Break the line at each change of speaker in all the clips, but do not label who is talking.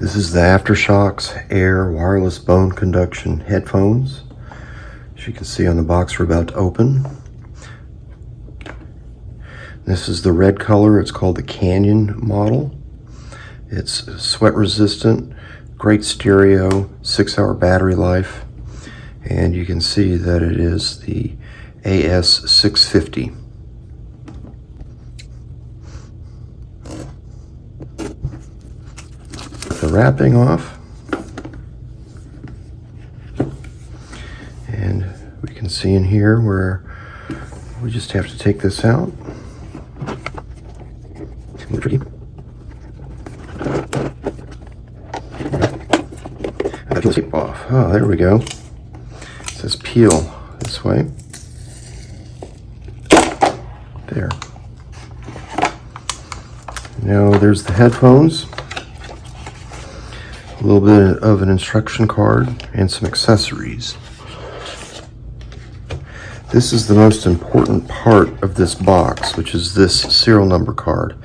This is the Aftershokz Air wireless bone conduction headphones. As you can see on the box we're about to open. This is the red color. It's called the Canyon model. It's sweat resistant, great stereo, 6-hour battery life, and you can see that it is the AS650. The wrapping off, and we can see in here where we just have to take this out. It's a little tricky. I peel the tape off. Oh, there we go. It says peel this way. There. Now there's the headphones. A little bit of an instruction card and some accessories. This is the most important part of this box, which is this serial number card.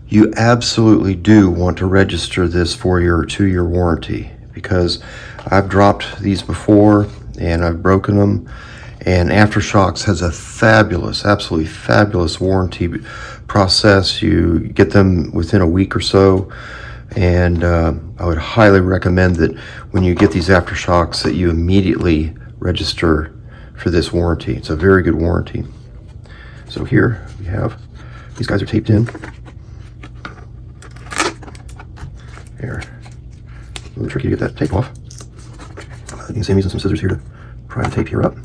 You absolutely do want to register this for your 2-year warranty, because I've dropped these before and I've broken them, and Aftershokz has a fabulous, absolutely fabulous warranty process. You get them within a week or so. And I would highly recommend that when you get these Aftershokz that you immediately register for this warranty. It's a very good warranty. So here we have, these guys are taped in. Here, a little tricky to get that tape off. You can see I'm using some scissors here to pry the tape here up.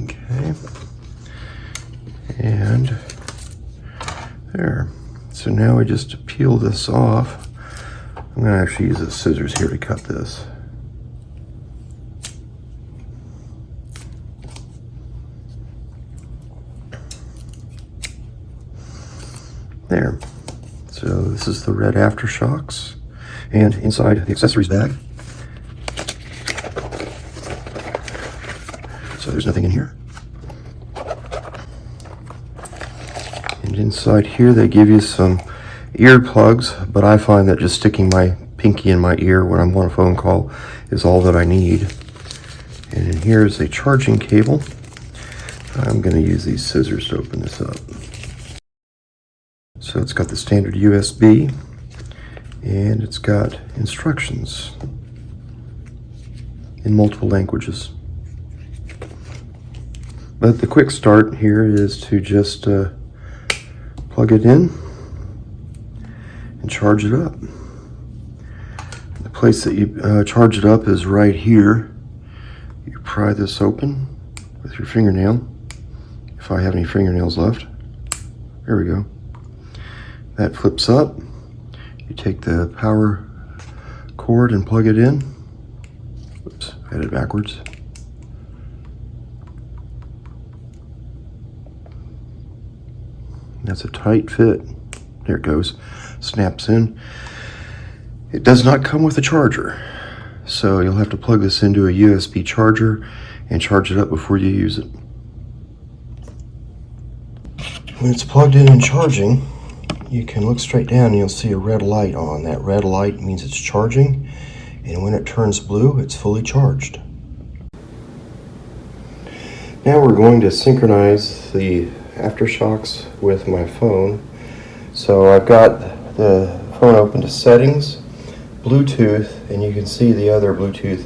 Okay, and there. So now we just peel this off. I'm going to actually use the scissors here to cut this. There. So this is the red Aftershokz, and inside the accessories bag. So there's nothing in here. And inside here they give you some earplugs, but I find that just sticking my pinky in my ear when I'm on a phone call is all that I need. And in here is a charging cable. I'm going to use these scissors to open this up. So it's got the standard USB, and it's got instructions in multiple languages. But the quick start here is to just plug it in and charge it up. The place that you charge it up is right here. You pry this open with your fingernail, if I have any fingernails left. There we go. That flips up. You take the power cord and plug it in. Oops, I had it backwards. That's a tight fit. There it goes. Snaps in. It does not come with a charger, so you'll have to plug this into a USB charger and charge it up before you use it. When it's plugged in and charging, you can look straight down and you'll see a red light on. That red light means it's charging, and when it turns blue, it's fully charged. Now we're going to synchronize the Aftershokz with my phone. So I've got the phone open to settings, Bluetooth, and you can see the other Bluetooth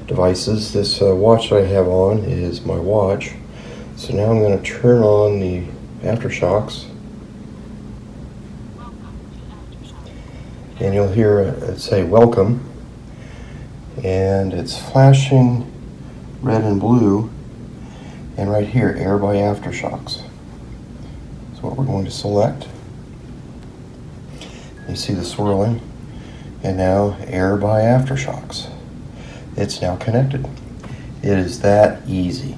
devices. This watch that I have on is my watch. So now I'm going to turn on the Aftershokz, and you'll hear it say welcome, and it's flashing red and blue, and right here, Air by Aftershokz. So what we're going to select, you see the swirling, and now Air by Aftershokz. It's now connected. It is that easy.